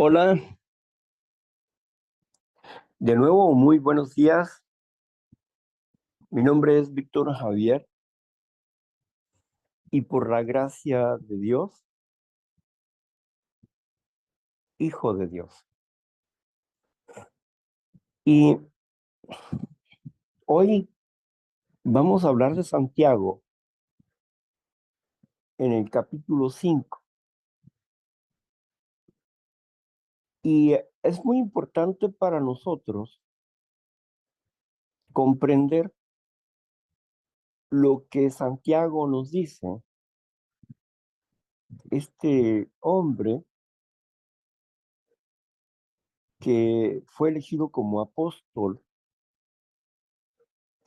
Hola, de nuevo, muy buenos días. Mi nombre es Víctor Javier y por la gracia de Dios, hijo de Dios. Y hoy vamos a hablar de Santiago en el capítulo 5. Y es muy importante para nosotros comprender lo que Santiago nos dice. Este hombre que fue elegido como apóstol,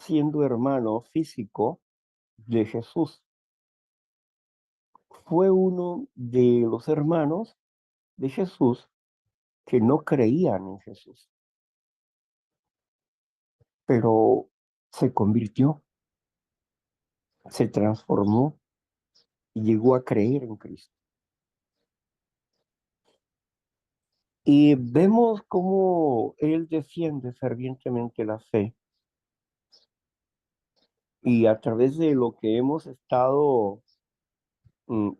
siendo hermano físico de Jesús, fue uno de los hermanos de Jesús que no creían en Jesús, pero se convirtió, se transformó y llegó a creer en Cristo. Y vemos cómo él defiende fervientemente la fe, y a través de lo que hemos estado mm,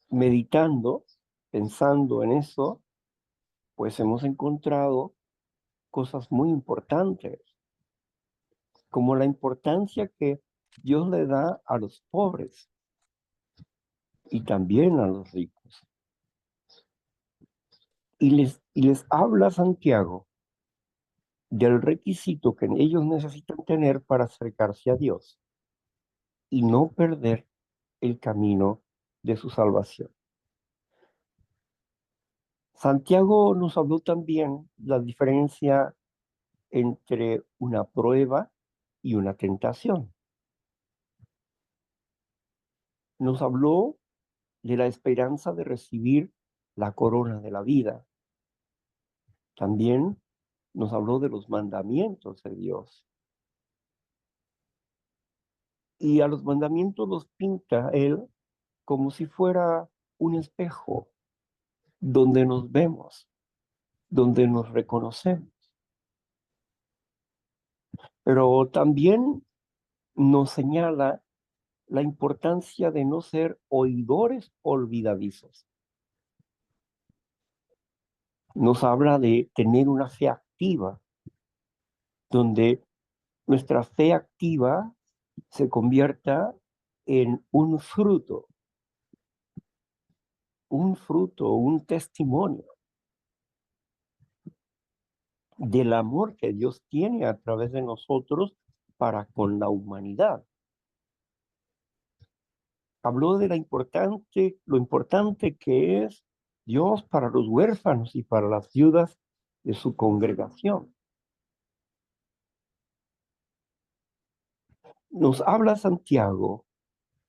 meditando, pensando en eso, pues hemos encontrado cosas muy importantes, como la importancia que Dios le da a los pobres y también a los ricos. Y les habla Santiago del requisito que ellos necesitan tener para acercarse a Dios y no perder el camino de su salvación. Santiago nos habló también la diferencia entre una prueba y una tentación. Nos habló de la esperanza de recibir la corona de la vida. También nos habló de los mandamientos de Dios. Y a los mandamientos los pinta él como si fuera un espejo donde nos vemos, donde nos reconocemos. Pero también nos señala la importancia de no ser oidores olvidadizos. Nos habla de tener una fe activa, donde nuestra fe activa se convierta en un testimonio del amor que Dios tiene a través de nosotros para con la humanidad. Habló de lo importante que es Dios para los huérfanos y para las viudas de su congregación. Nos habla Santiago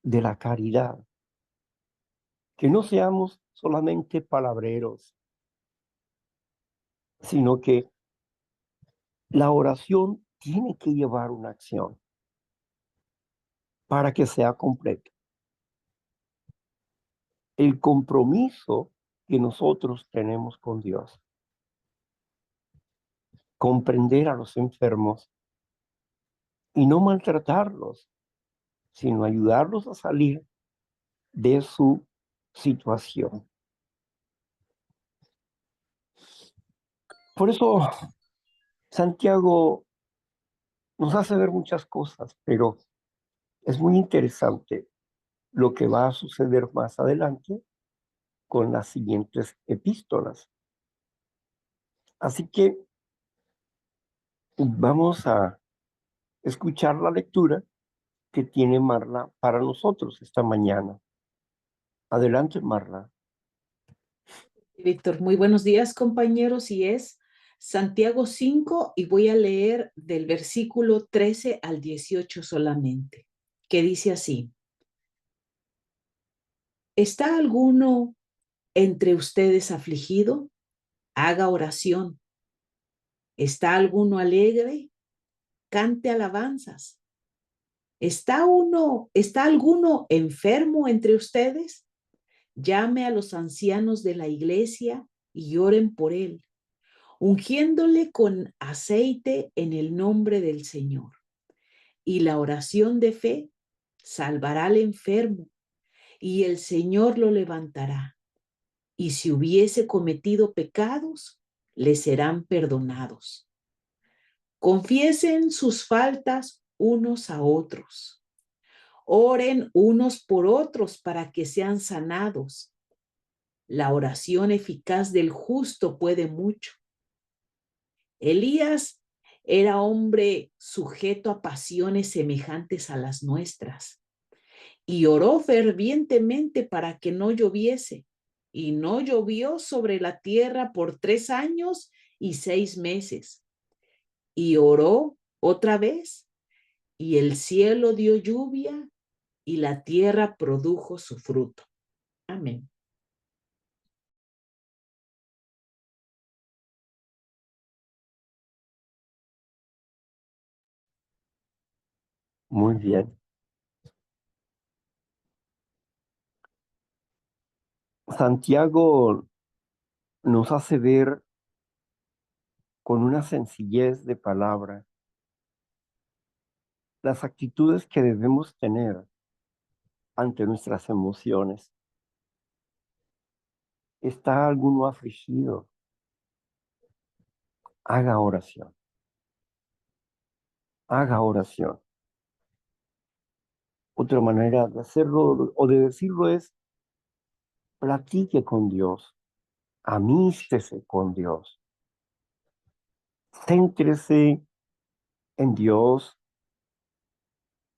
de la caridad, que no seamos solamente palabreros, sino que la oración tiene que llevar una acción para que sea completa. El compromiso que nosotros tenemos con Dios, comprender a los enfermos y no maltratarlos, sino ayudarlos a salir de su situación. Por eso Santiago nos hace ver muchas cosas, pero es muy interesante lo que va a suceder más adelante con las siguientes epístolas. Así que vamos a escuchar la lectura que tiene Marla para nosotros esta mañana. Adelante, Marla. Víctor, muy buenos días, compañeros, y es Santiago 5 y voy a leer del versículo 13 al 18 solamente, que dice así: ¿Está alguno entre ustedes afligido? Haga oración. ¿Está alguno alegre? Cante alabanzas. ¿Está alguno enfermo entre ustedes? Llame a los ancianos de la iglesia y oren por él, ungiéndole con aceite en el nombre del Señor. Y la oración de fe salvará al enfermo, y el Señor lo levantará. Y si hubiese cometido pecados, le serán perdonados. Confiesen sus faltas unos a otros. Oren unos por otros para que sean sanados. La oración eficaz del justo puede mucho. Elías era hombre sujeto a pasiones semejantes a las nuestras y oró fervientemente para que no lloviese. Y no llovió sobre la tierra por 3 años y 6 meses. Y oró otra vez, y el cielo dio lluvia, y la tierra produjo su fruto. Amén. Muy bien. Santiago nos hace ver con una sencillez de palabra las actitudes que debemos tener ante nuestras emociones. ¿Está alguno afligido? Haga oración. Haga oración. Otra manera de hacerlo o de decirlo es platique con Dios, amístese con Dios, céntrese en Dios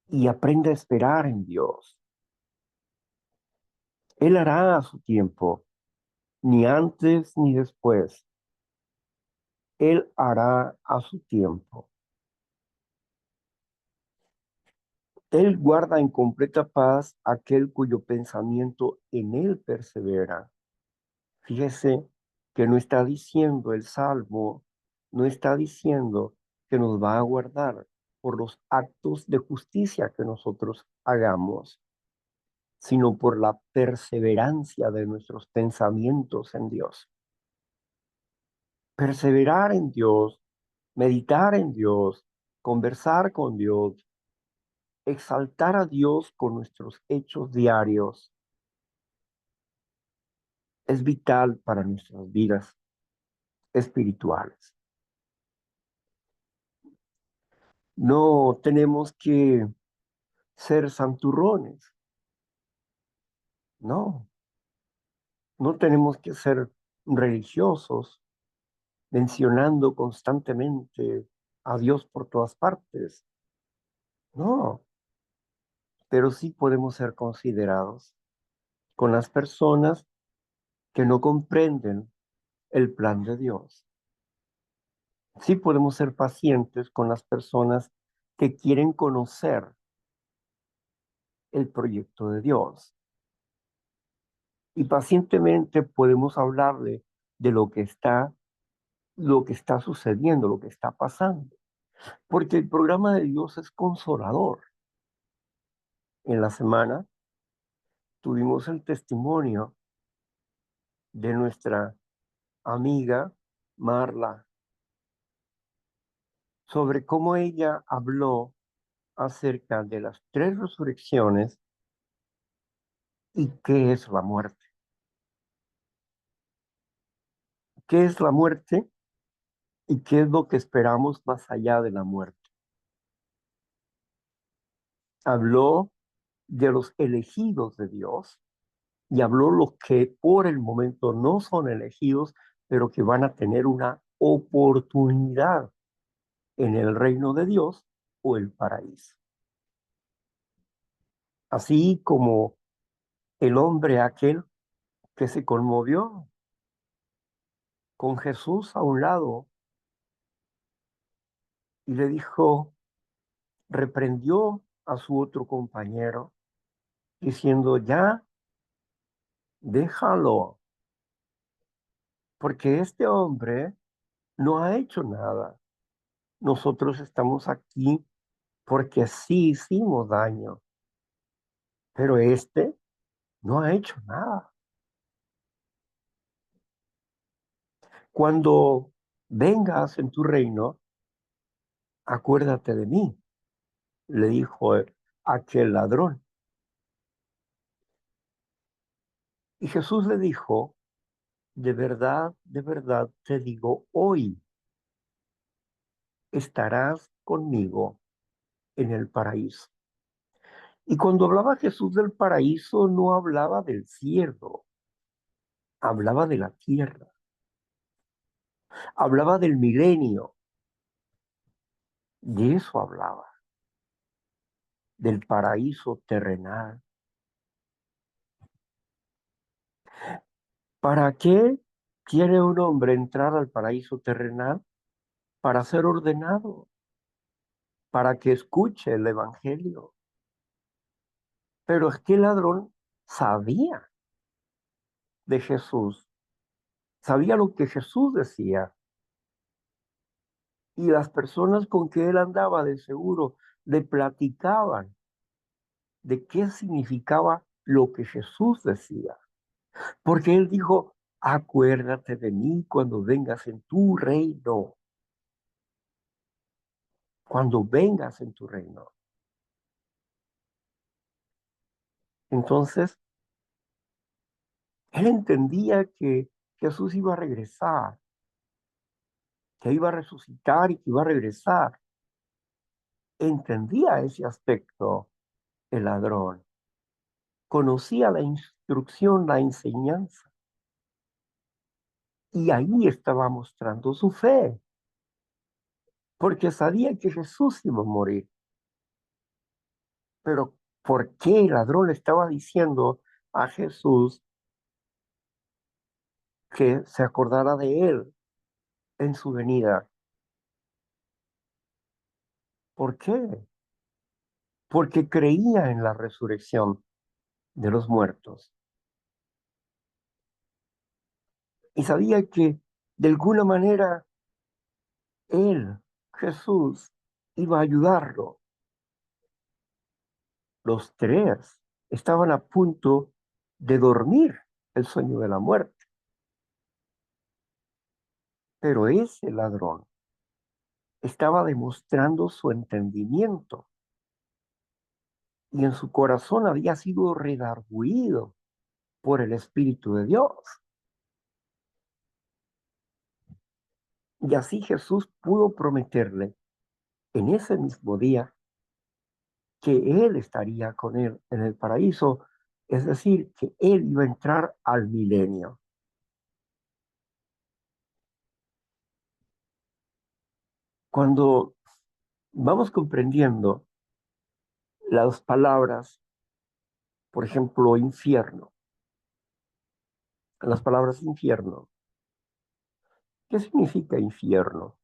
y aprenda a esperar en Dios. Él hará a su tiempo, ni antes ni después. Él hará a su tiempo. Él guarda en completa paz aquel cuyo pensamiento en él persevera. Fíjese que no está diciendo el Salmo, no está diciendo que nos va a guardar por los actos de justicia que nosotros hagamos, sino por la perseverancia de nuestros pensamientos en Dios. Perseverar en Dios, meditar en Dios, conversar con Dios, exaltar a Dios con nuestros hechos diarios es vital para nuestras vidas espirituales. No tenemos que ser santurrones, no, no tenemos que ser religiosos mencionando constantemente a Dios por todas partes, no, pero sí podemos ser considerados con las personas que no comprenden el plan de Dios. Sí podemos ser pacientes con las personas que quieren conocer el proyecto de Dios. Y pacientemente podemos hablarle de lo que está sucediendo, lo que está pasando. Porque el programa de Dios es consolador. En la semana tuvimos el testimonio de nuestra amiga Marla sobre cómo ella habló acerca de las tres resurrecciones y qué es la muerte. ¿Qué es la muerte y qué es lo que esperamos más allá de la muerte? Habló de los elegidos de Dios y habló los que por el momento no son elegidos, pero que van a tener una oportunidad en el reino de Dios o el paraíso. Así como el hombre aquel que se conmovió con Jesús a un lado y le dijo, reprendió a su otro compañero, diciendo, ya, déjalo, porque este hombre no ha hecho nada. Nosotros estamos aquí porque sí hicimos daño, pero este no ha hecho nada. Cuando vengas en tu reino, acuérdate de mí, le dijo aquel ladrón. Y Jesús le dijo, de verdad te digo, hoy estarás conmigo en el paraíso. Y cuando hablaba Jesús del paraíso, no hablaba del cielo, hablaba de la tierra, hablaba del milenio, de eso hablaba, del paraíso terrenal. ¿Para qué quiere un hombre entrar al paraíso terrenal? Para ser ordenado, para que escuche el evangelio. Pero es que el ladrón sabía de Jesús, sabía lo que Jesús decía, y las personas con que él andaba de seguro le platicaban de qué significaba lo que Jesús decía. Porque él dijo, acuérdate de mí cuando vengas en tu reino, cuando vengas en tu reino. Entonces, él entendía que Jesús iba a regresar, que iba a resucitar y que iba a regresar. Entendía ese aspecto el ladrón. Conocía la instrucción, la enseñanza. Y ahí estaba mostrando su fe, porque sabía que Jesús iba a morir. Pero ¿por qué el ladrón le estaba diciendo a Jesús que se acordara de él en su venida? ¿Por qué? Porque creía en la resurrección de los muertos y sabía que de alguna manera él, Jesús, iba a ayudarlo. Los tres estaban a punto de dormir el sueño de la muerte, pero ese ladrón estaba demostrando su entendimiento y en su corazón había sido redarguido por el Espíritu de Dios. Y así Jesús pudo prometerle en ese mismo día que él estaría con él en el paraíso, es decir, que él iba a entrar al milenio. Cuando vamos comprendiendo las palabras, por ejemplo, infierno, las palabras infierno, ¿qué significa infierno?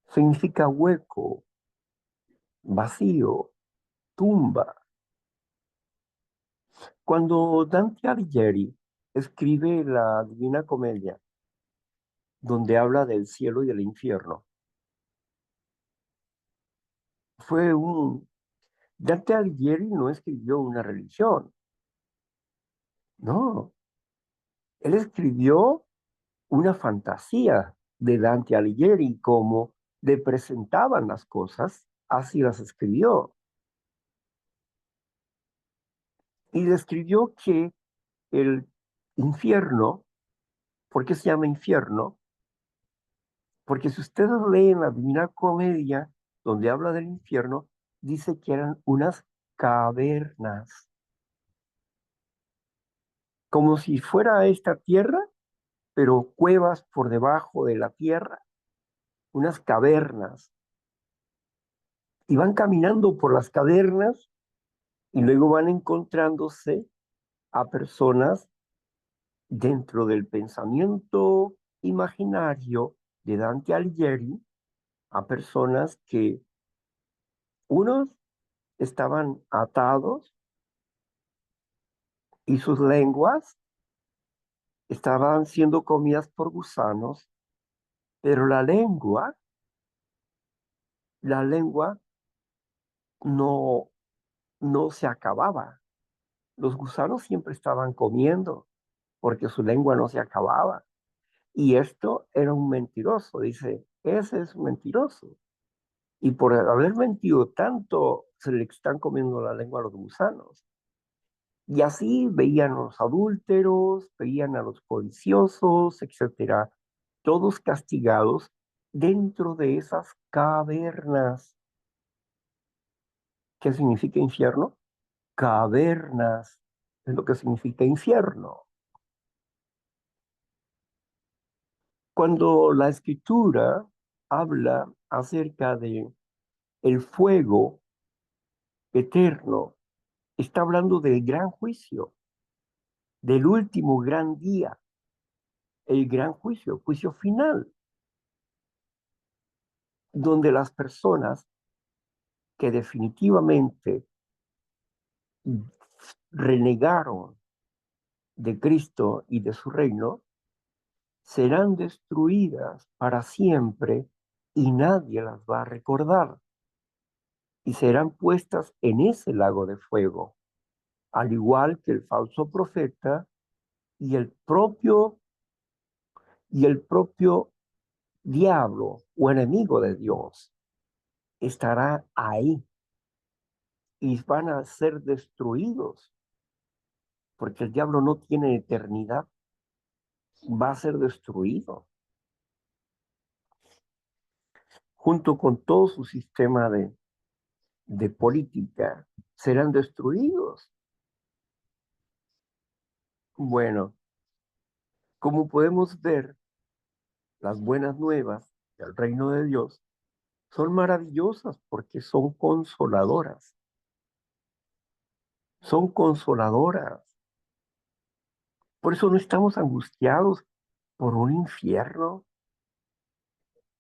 Significa hueco, vacío, tumba. Cuando Dante Alighieri escribe la Divina Comedia, donde habla del cielo y del infierno, fue un... Dante Alighieri no escribió una religión, no, él escribió una fantasía de Dante Alighieri, como le presentaban las cosas, así las escribió. Y describió que el infierno, ¿por qué se llama infierno? Porque si ustedes leen la Divina Comedia, donde habla del infierno, dice que eran unas cavernas, como si fuera esta tierra, pero cuevas por debajo de la tierra, unas cavernas. Y van caminando por las cavernas y luego van encontrándose a personas dentro del pensamiento imaginario de Dante Alighieri, a personas que unos estaban atados y sus lenguas estaban siendo comidas por gusanos, pero la lengua no, no se acababa. Los gusanos siempre estaban comiendo porque su lengua no se acababa. Y esto era un mentiroso, dice, ese es un mentiroso. Y por haber mentido tanto, se le están comiendo la lengua a los gusanos. Y así veían a los adúlteros, veían a los codiciosos, etcétera, todos castigados dentro de esas cavernas. ¿Qué significa infierno? Cavernas es lo que significa infierno. Cuando la escritura habla acerca de el fuego eterno, está hablando del gran juicio, del último gran día, el gran juicio, juicio final, donde las personas que definitivamente renegaron de Cristo y de su reino, serán destruidas para siempre y nadie las va a recordar y serán puestas en ese lago de fuego, al igual que el falso profeta y el propio diablo o enemigo de Dios estará ahí y van a ser destruidos, porque el diablo no tiene eternidad, va a ser destruido, junto con todo su sistema de política, serán destruidos. Bueno, como podemos ver, las buenas nuevas del reino de Dios son maravillosas porque son consoladoras, son consoladoras. Por eso no estamos angustiados por un infierno.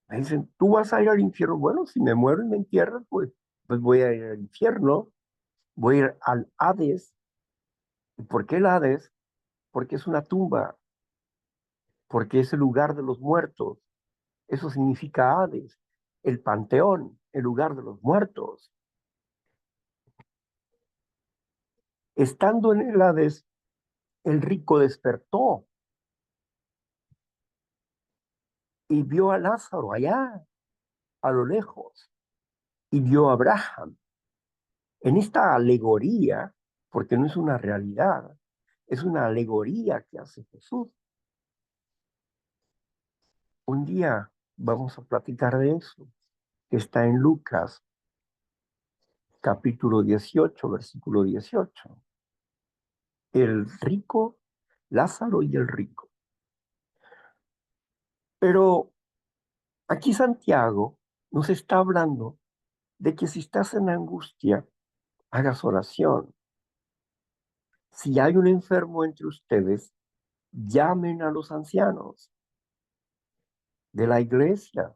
Me dicen, tú vas a ir al infierno. Bueno, si me muero y me entierran, pues voy a ir al infierno, voy a ir al Hades. ¿Y por qué el Hades? Porque es una tumba, porque es el lugar de los muertos. Eso significa Hades, el panteón, el lugar de los muertos. Estando en el Hades, el rico despertó y vio a Lázaro allá, a lo lejos, y vio a Abraham. En esta alegoría, porque no es una realidad, es una alegoría que hace Jesús. Un día vamos a platicar de eso, que está en Lucas, capítulo 18, versículo 18. El rico, Lázaro y el rico. Pero aquí Santiago nos está hablando de que si estás en angustia, hagas oración. Si hay un enfermo entre ustedes, llamen a los ancianos de la iglesia.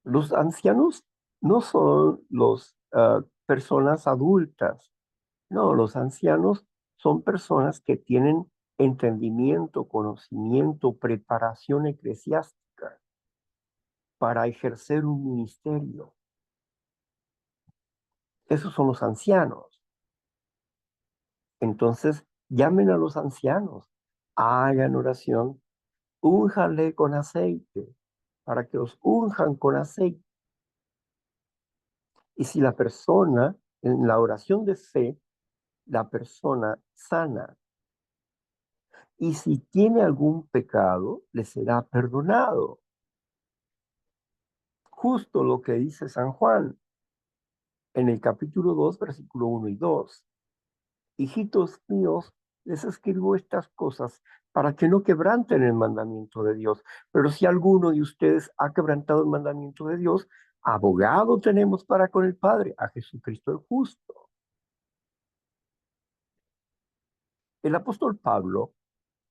Los ancianos no son los personas adultas, no, los ancianos son personas que tienen entendimiento, conocimiento, preparación eclesiástica para ejercer un ministerio. Esos son los ancianos. Entonces, llamen a los ancianos, hagan oración, únjanle con aceite, para que los unjan con aceite. Y si la persona, en la oración de fe, la persona sana, y si tiene algún pecado, le será perdonado. Justo lo que dice San Juan en el capítulo 2, versículo 1 y 2. Hijitos míos, les escribo estas cosas para que no quebranten el mandamiento de Dios. Pero si alguno de ustedes ha quebrantado el mandamiento de Dios, abogado tenemos para con el Padre, a Jesucristo el justo. El apóstol Pablo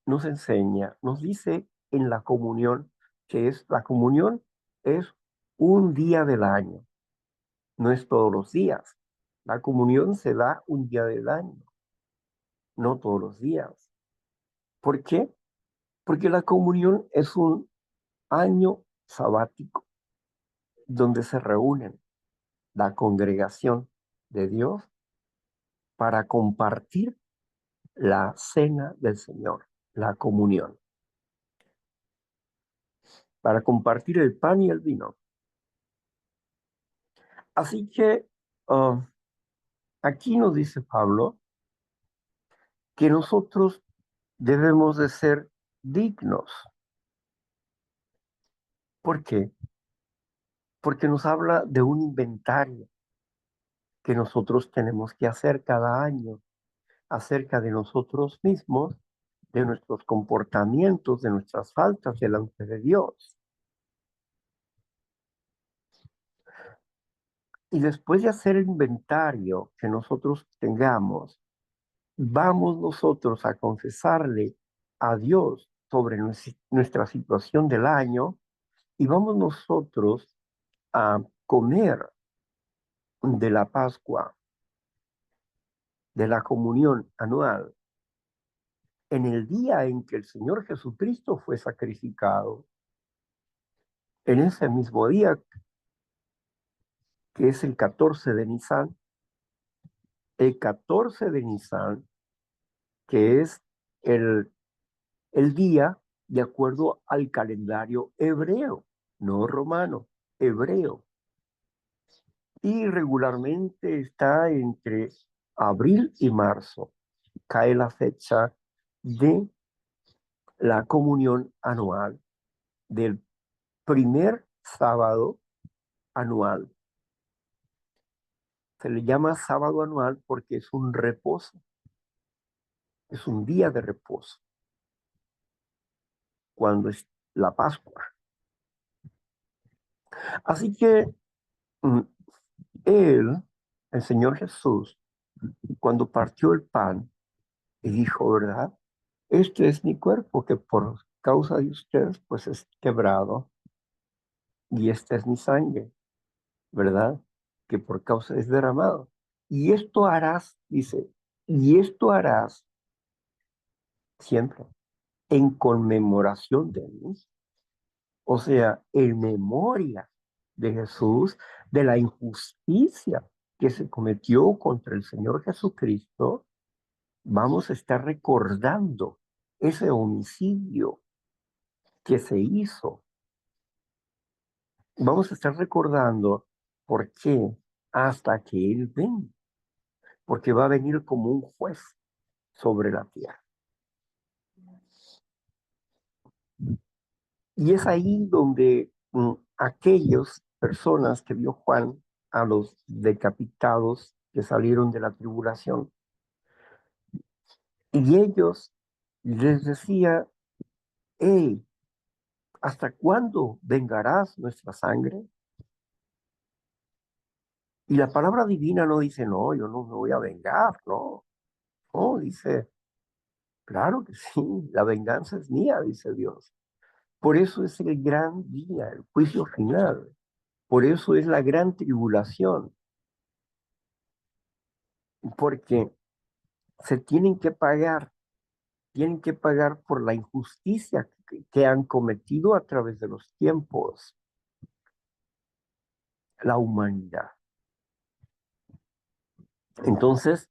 nos enseña, nos dice en la comunión, la comunión es un día del año, no es todos los días. La comunión se da un día del año, no todos los días. ¿Por qué? Porque la comunión es un año sabático donde se reúnen la congregación de Dios para compartir la cena del Señor, la comunión. para compartir el pan y el vino. Así que aquí nos dice Pablo que nosotros debemos de ser dignos. ¿Por qué? Porque nos habla de un inventario que nosotros tenemos que hacer cada año acerca de nosotros mismos, de nuestros comportamientos, de nuestras faltas delante de Dios. Y después de hacer el inventario que nosotros tengamos, vamos nosotros a confesarle a Dios sobre nuestra situación del año y vamos nosotros a comer de la Pascua, de la comunión anual, en el día en que el Señor Jesucristo fue sacrificado. En ese mismo día, que es el 14 de Nisan, el 14 de Nisan, que es el, el día de acuerdo al calendario hebreo, no romano, hebreo. Y regularmente está entre abril y marzo. Cae la fecha de la comunión anual, del primer sábado anual. Se le llama sábado anual porque es un reposo, es un día de reposo, cuando es la Pascua. Así que mm, él, el Señor Jesús, cuando partió el pan y dijo, ¿verdad? Este es mi cuerpo que por causa de ustedes pues es quebrado y esta es mi sangre, ¿verdad? Que por causa es derramado. Y esto harás, dice, y esto harás siempre en conmemoración de mí. O sea, en memoria de Jesús, de la injusticia que se cometió contra el Señor Jesucristo, vamos a estar recordando ese homicidio que se hizo. Vamos a estar recordando por qué hasta que Él venga, porque va a venir como un juez sobre la tierra. Y es ahí donde aquellas personas que vio Juan, a los decapitados que salieron de la tribulación, y ellos les decía, hey, ¿hasta cuándo vengarás nuestra sangre? Y la palabra divina no dice, no, yo no me voy a vengar, no. No, dice, claro que sí, la venganza es mía, dice Dios. Por eso es el gran día, el juicio final. Por eso es la gran tribulación, porque se tienen que pagar por la injusticia que han cometido a través de los tiempos, la humanidad. Entonces,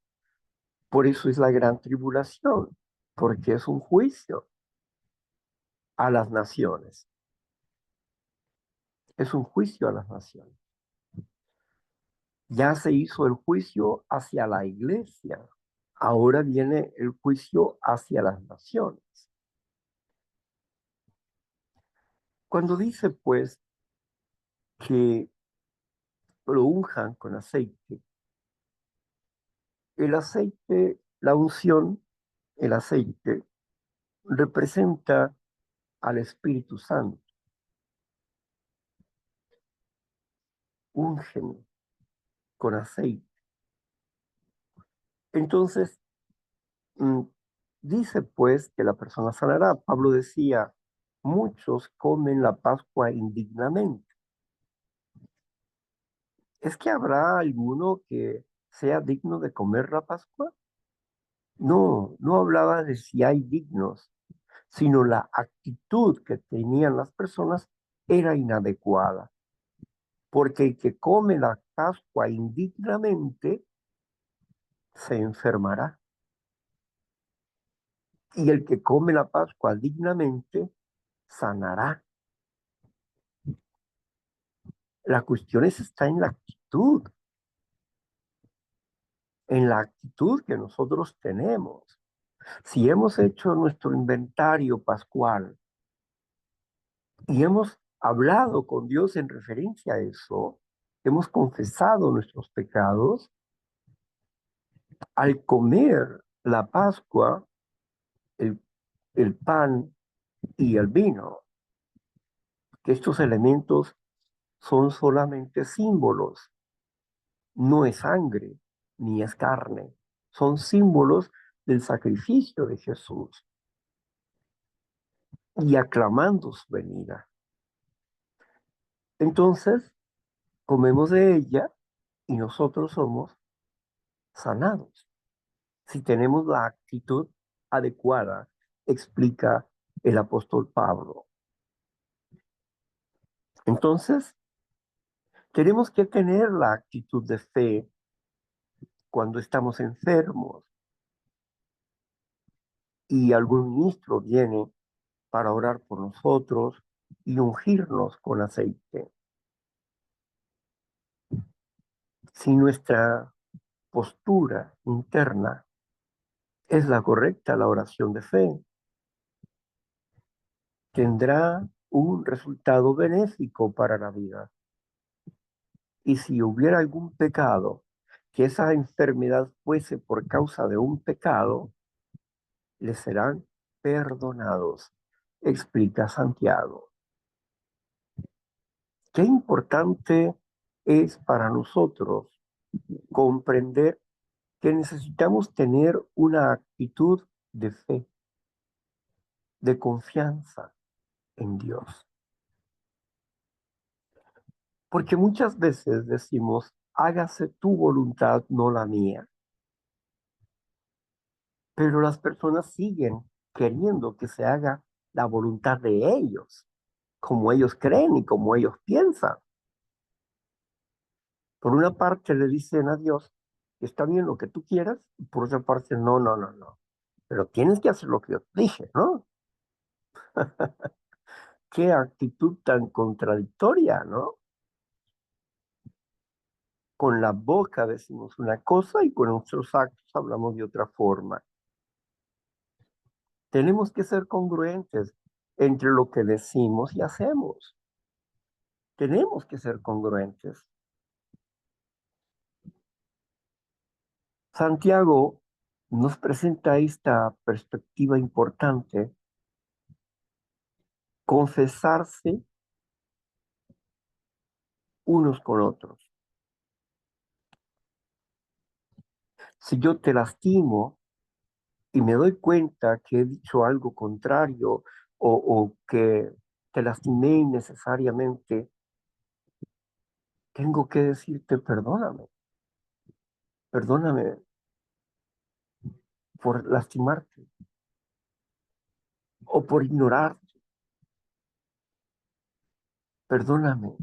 por eso es la gran tribulación, porque es un juicio a las naciones. Es un juicio a las naciones. Ya se hizo el juicio hacia la iglesia. Ahora viene el juicio hacia las naciones. Cuando dice, pues, que lo unjan con aceite, el aceite, la unción, el aceite, representa al Espíritu Santo. Ungen con aceite. Entonces, mm, dice pues que la persona sanará. Pablo decía, muchos comen la Pascua indignamente. ¿Es que habrá alguno que sea digno de comer la Pascua? No, no hablaba de si hay dignos, sino la actitud que tenían las personas era inadecuada, porque el que come la Pascua indignamente se enfermará, y el que come la Pascua dignamente sanará. La cuestión está en la actitud que nosotros tenemos. Si hemos hecho nuestro inventario pascual y hemos hablado con Dios en referencia a eso, hemos confesado nuestros pecados, al comer la Pascua, el, el pan y el vino, que estos elementos son solamente símbolos, no es sangre ni es carne, son símbolos del sacrificio de Jesús y aclamando su venida. Entonces, comemos de ella y nosotros somos sanados. Si tenemos la actitud adecuada, explica el apóstol Pablo. Entonces, tenemos que tener la actitud de fe cuando estamos enfermos y algún ministro viene para orar por nosotros y ungirnos con aceite. Si nuestra postura interna es la correcta, la oración de fe tendrá un resultado benéfico para la vida. Y si hubiera algún pecado, que esa enfermedad fuese por causa de un pecado, le serán perdonados, explica Santiago. Qué importante es para nosotros comprender que necesitamos tener una actitud de fe, de confianza en Dios. Porque muchas veces decimos, hágase tu voluntad, no la mía. Pero las personas siguen queriendo que se haga la voluntad de ellos, como ellos creen y como ellos piensan. Por una parte le dicen a Dios, está bien lo que tú quieras, y por otra parte, no, no, no, no. Pero tienes que hacer lo que yo te dije, ¿no? Qué actitud tan contradictoria, ¿no? Con la boca decimos una cosa y con nuestros actos hablamos de otra forma. Tenemos que ser congruentes entre lo que decimos y hacemos. Tenemos que ser congruentes. Santiago nos presenta esta perspectiva importante, confesarse unos con otros. Si yo te lastimo y me doy cuenta que he dicho algo contrario o que te lastimé innecesariamente, tengo que decirte perdóname, perdóname por lastimarte o por ignorarte, perdóname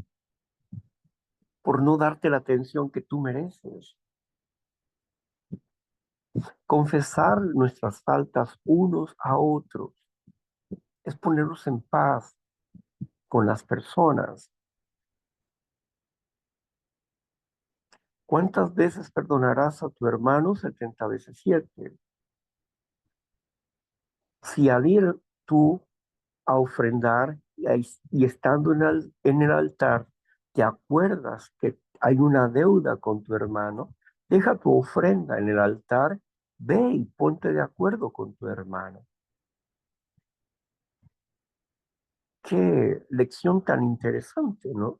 por no darte la atención que tú mereces. Confesar nuestras faltas unos a otros es ponernos en paz con las personas. ¿Cuántas veces perdonarás a tu hermano? 70 veces 7. Si al ir tú a ofrendar y estando en el altar, te acuerdas que hay una deuda con tu hermano, deja tu ofrenda en el altar, ve y ponte de acuerdo con tu hermano. Qué lección tan interesante, ¿no?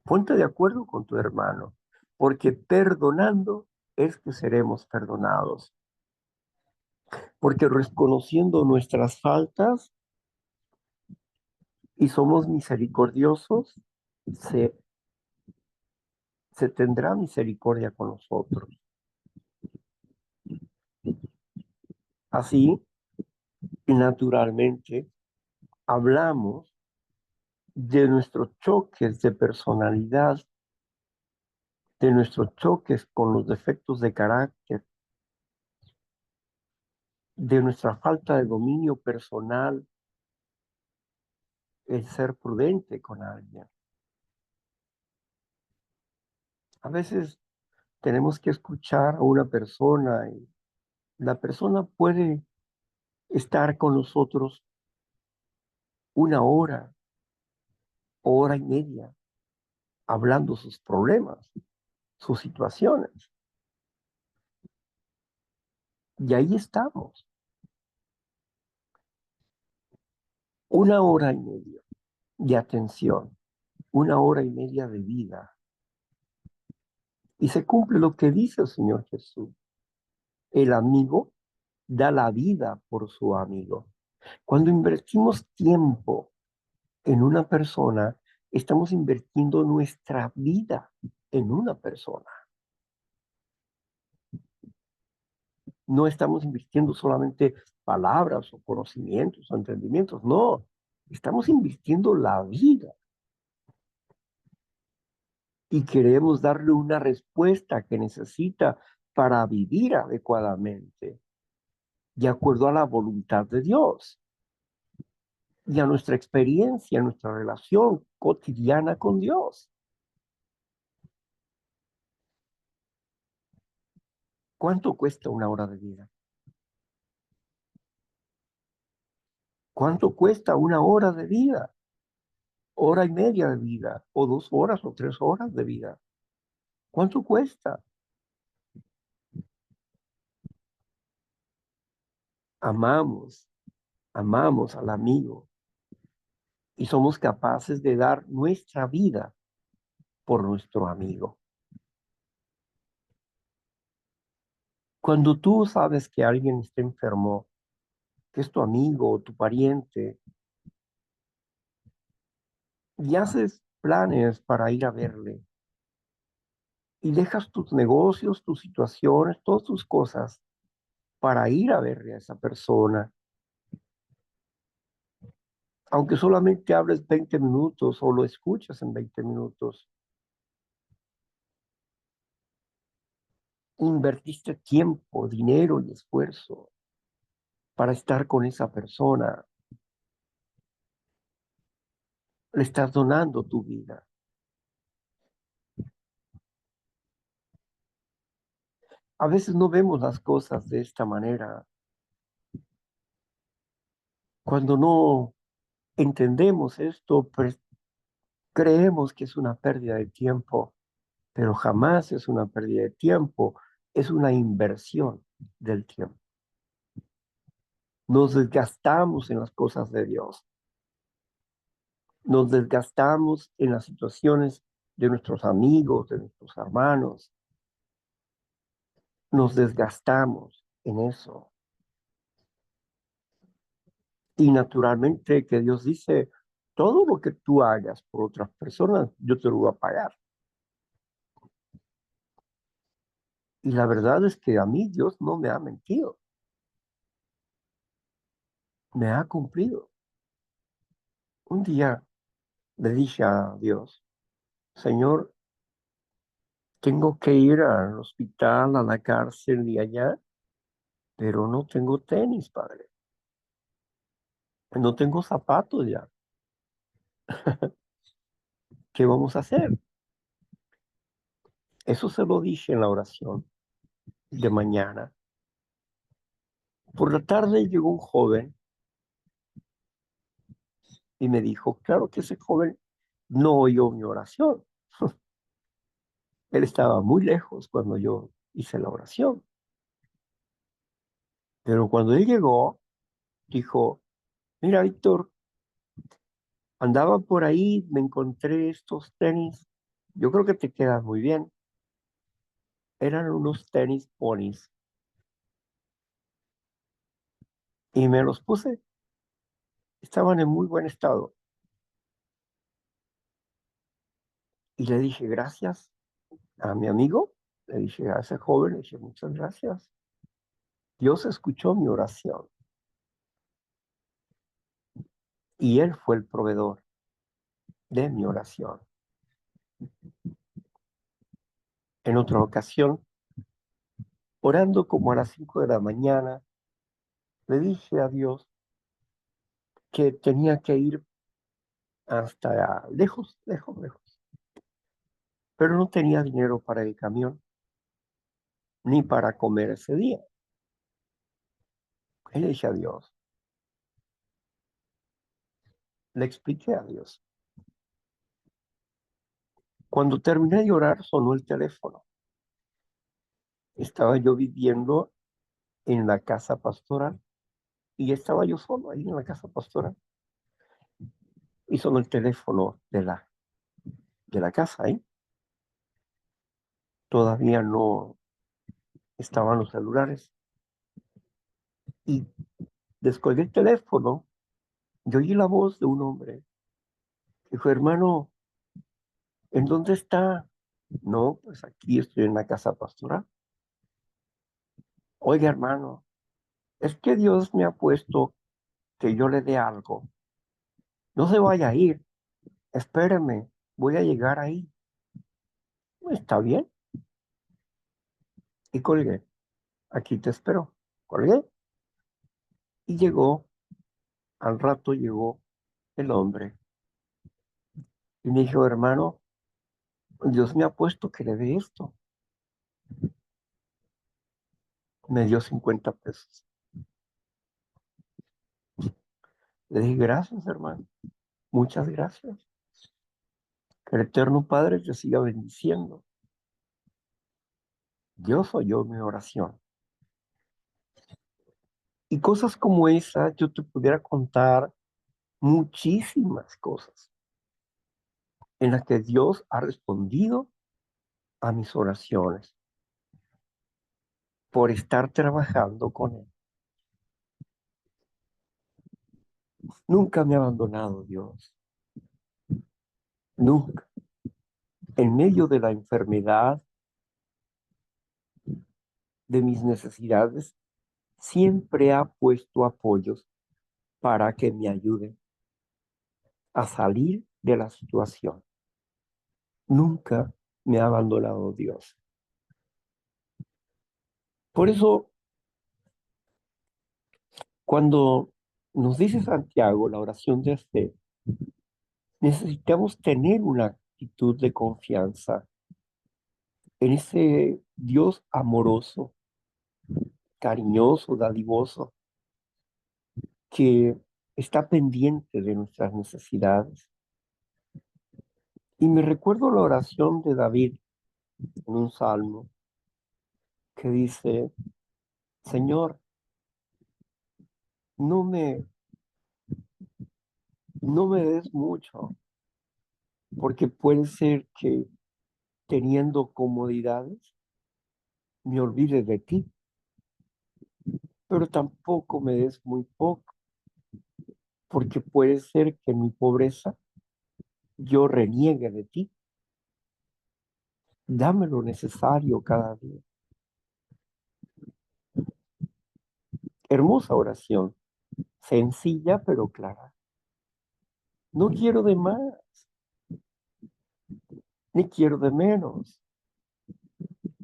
Ponte de acuerdo con tu hermano, porque perdonando es que seremos perdonados. Porque reconociendo nuestras faltas y somos misericordiosos, se, se tendrá misericordia con nosotros. Así, naturalmente, hablamos de nuestros choques de personalidad, de nuestros choques con los defectos de carácter, de nuestra falta de dominio personal, el ser prudente con alguien. A veces tenemos que escuchar a una persona y la persona puede estar con nosotros una hora, hora y media, hablando sus problemas, sus situaciones. Y ahí estamos, una hora y media de atención, una hora y media de vida. Y se cumple lo que dice el Señor Jesús. El amigo da la vida por su amigo. Cuando invertimos tiempo en una persona, estamos invirtiendo nuestra vida en una persona. No estamos invirtiendo solamente palabras o conocimientos o entendimientos, no, estamos invirtiendo la vida y queremos darle una respuesta que necesita para vivir adecuadamente, de acuerdo a la voluntad de Dios y a nuestra experiencia, a nuestra relación cotidiana con Dios. ¿Cuánto cuesta una hora de vida? ¿Cuánto cuesta una hora de vida? Hora y media de vida, o 2 horas o 3 horas de vida. ¿Cuánto cuesta? Amamos, amamos al amigo y somos capaces de dar nuestra vida por nuestro amigo. Cuando tú sabes que alguien está enfermo, que es tu amigo o tu pariente, y haces planes para ir a verle, y dejas tus negocios, tus situaciones, todas tus cosas para ir a verle a esa persona, aunque solamente hables 20 minutos o lo escuches en 20 minutos, invertiste tiempo, dinero y esfuerzo para estar con esa persona, le estás donando tu vida. A veces no vemos las cosas de esta manera. Cuando no entendemos esto, pues creemos que es una pérdida de tiempo, pero jamás es una pérdida de tiempo, es una inversión del tiempo. Nos desgastamos en las cosas de Dios, nos desgastamos en las situaciones de nuestros amigos, de nuestros hermanos, nos desgastamos en eso. Y naturalmente que Dios dice, todo lo que tú hagas por otras personas, yo te lo voy a pagar. Y la verdad es que a mí Dios no me ha mentido, me ha cumplido. Un día le dije a Dios, Señor, tengo que ir al hospital, a la cárcel y allá, pero no tengo tenis, Padre. No tengo zapatos ya. ¿Qué vamos a hacer? Eso se lo dije en la oración de mañana. Por la tarde llegó un joven y me dijo, claro que ese joven no oyó mi oración. Él estaba muy lejos cuando yo hice la oración. Pero cuando él llegó, dijo, mira, Víctor, andaba por ahí, me encontré estos tenis. Yo creo que te quedan muy bien. Eran unos tenis ponis y me los puse. Estaban en muy buen estado. Y le dije, gracias a mi amigo. Le dije a ese joven, le dije, muchas gracias. Dios escuchó mi oración y Él fue el proveedor de mi oración. En otra ocasión, orando como a las 5 de la mañana, le dije a Dios que tenía que ir hasta lejos, lejos, lejos. pero no tenía dinero para el camión ni para comer ese día. Y le dije a Dios, le expliqué a Dios. Cuando terminé de orar, sonó el teléfono. Estaba yo viviendo en la casa pastoral y estaba yo solo ahí en la casa pastoral. Y sonó el teléfono de la casa ahí. Todavía no estaban los celulares. Y descolgué el teléfono. Yo oí la voz de un hombre. Dijo, hermano, ¿en dónde está? No, pues aquí estoy en la casa pastoral. Oiga, hermano, es que Dios me ha puesto que yo le dé algo. No se vaya a ir, espéreme, voy a llegar ahí. Está bien. Y colgué, aquí te espero. Colgué y llegó, al rato llegó el hombre y me dijo, hermano, Dios me ha puesto que le dé esto. Me dio 50 pesos. Le dije, gracias, hermano, muchas gracias. Que el Eterno Padre te siga bendiciendo. Dios oyó mi oración. Y cosas como esas, yo te pudiera contar muchísimas cosas en las que Dios ha respondido a mis oraciones por estar trabajando con Él. Nunca me ha abandonado Dios, nunca. En medio de la enfermedad, de mis necesidades, siempre ha puesto apoyos para que me ayuden a salir de la situación. Nunca me ha abandonado Dios. Por eso, cuando nos dice Santiago la oración de fe, necesitamos tener una actitud de confianza en ese Dios amoroso, cariñoso, dadivoso, que está pendiente de nuestras necesidades. Y me recuerdo la oración de David en un salmo que dice, Señor, no me, no me des mucho, porque puede ser que teniendo comodidades me olvide de ti, pero tampoco me des muy poco, porque puede ser que en mi pobreza yo reniegue de ti. Dame lo necesario cada día. Hermosa oración, sencilla pero clara. No quiero de más, ni quiero de menos.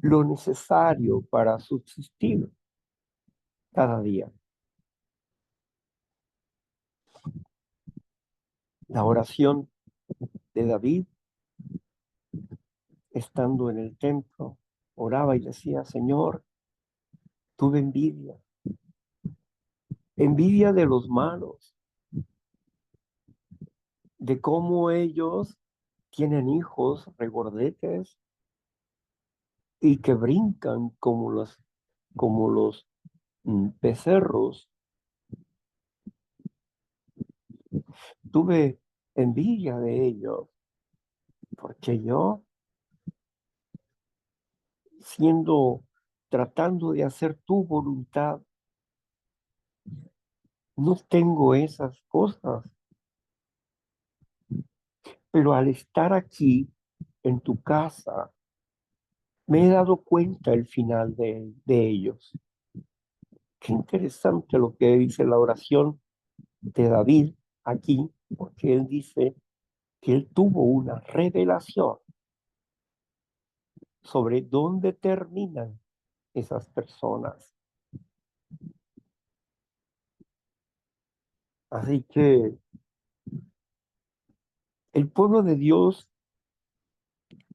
Lo necesario para subsistir cada día. La oración de David, estando en el templo, oraba y decía, Señor, tuve envidia, envidia de los malos, de cómo ellos tienen hijos regordetes y que brincan como los becerros. Tuve envidia de ellos porque yo, tratando de hacer tu voluntad, no tengo esas cosas, pero al estar aquí en tu casa, me he dado cuenta el final de ellos. Qué interesante lo que dice la oración de David aquí, porque él dice que él tuvo una revelación sobre dónde terminan esas personas. Así que el pueblo de Dios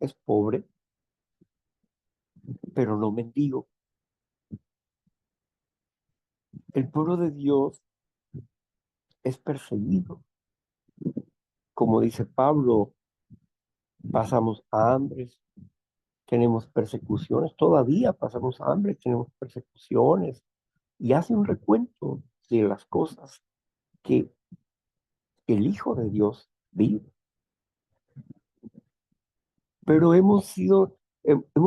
es pobre, pero no mendigo. El pueblo de Dios es perseguido. Como dice Pablo, pasamos hambres, tenemos persecuciones, todavía pasamos hambre, tenemos persecuciones, y hace un recuento de las cosas que el Hijo de Dios vive. Pero hemos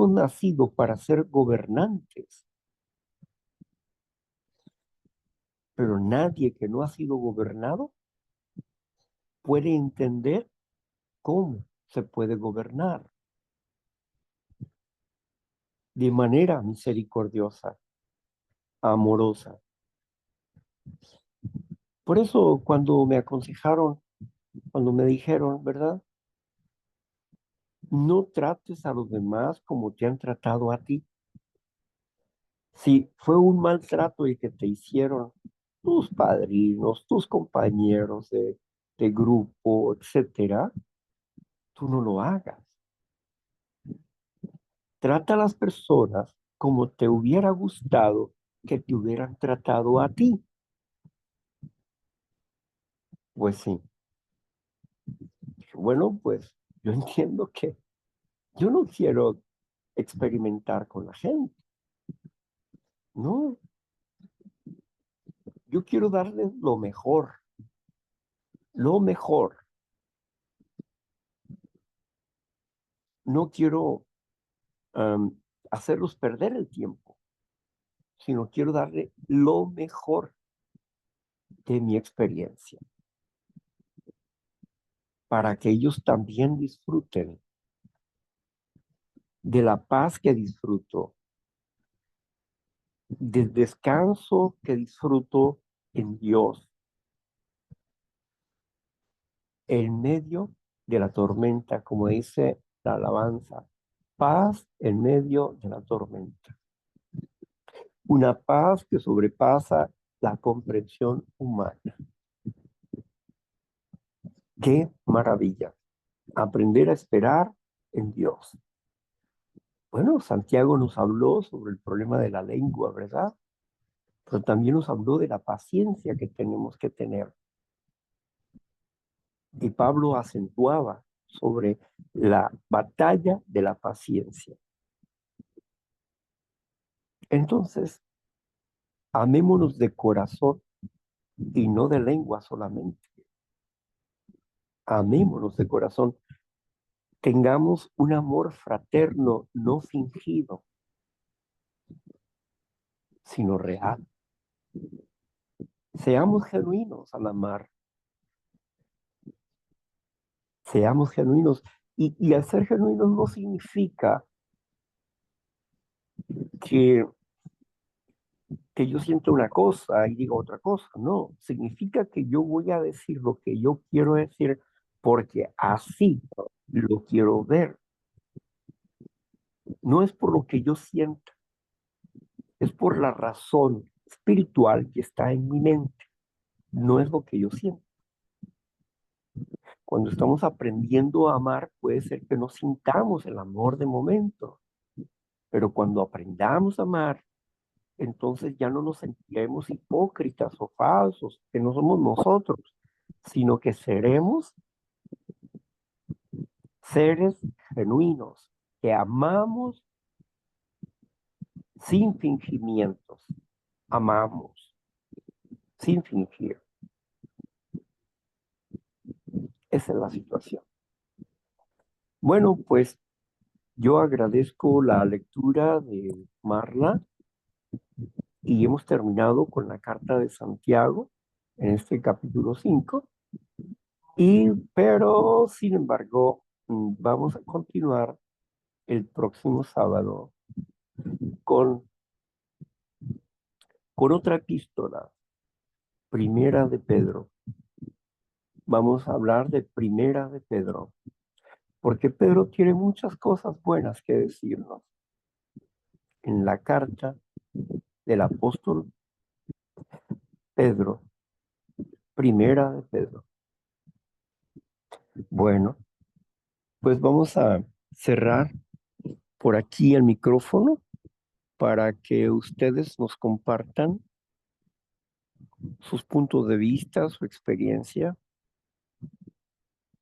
nacido para ser gobernantes, pero nadie que no ha sido gobernado puede entender cómo se puede gobernar de manera misericordiosa, amorosa. Por eso cuando me aconsejaron, cuando me dijeron, ¿verdad? No trates a los demás como te han tratado a ti. Si fue un maltrato el que te hicieron tus padrinos, tus compañeros de grupo, etcétera, tú no lo hagas. Trata a las personas como te hubiera gustado que te hubieran tratado a ti. Pues sí. Bueno, pues yo entiendo que yo no quiero experimentar con la gente. No, yo quiero darles lo mejor, lo mejor. No quiero am, hacerlos perder el tiempo, sino quiero darle lo mejor de mi experiencia para que ellos también disfruten de la paz que disfruto, del descanso que disfruto en Dios, en medio de la tormenta, como dice la alabanza, paz en medio de la tormenta. Una paz que sobrepasa la comprensión humana. ¡Qué maravilla! Aprender a esperar en Dios. Bueno, Santiago nos habló sobre el problema de la lengua, ¿verdad? Pero también nos habló de la paciencia que tenemos que tener. Y Pablo acentuaba sobre la batalla de la paciencia. Entonces, amémonos de corazón y no de lengua solamente. Amémonos de corazón. Tengamos un amor fraterno, no fingido, sino real. Seamos genuinos al amar. Seamos genuinos. Y al ser genuinos no significa que, que yo siento una cosa y digo otra cosa. No, significa que yo voy a decir lo que yo quiero decir porque así lo quiero ver. No es por lo que yo siento, es por la razón espiritual que está en mi mente. No es lo que yo siento. Cuando estamos aprendiendo a amar, puede ser que no sintamos el amor de momento, pero cuando aprendamos a amar, entonces ya no nos sentiremos hipócritas o falsos, que no somos nosotros, sino que seremos seres genuinos, que amamos sin fingimientos, amamos sin fingir. Esa es la situación. Bueno, pues yo agradezco la lectura de Marla y hemos terminado con la carta de Santiago en este capítulo 5. Pero, sin embargo, vamos a continuar el próximo sábado con, con otra epístola, Primera de Pedro. Vamos a hablar de Primera de Pedro, porque Pedro tiene muchas cosas buenas que decirnos en la carta del apóstol Pedro, Primera de Pedro. Bueno, pues vamos a cerrar por aquí el micrófono para que ustedes nos compartan sus puntos de vista, su experiencia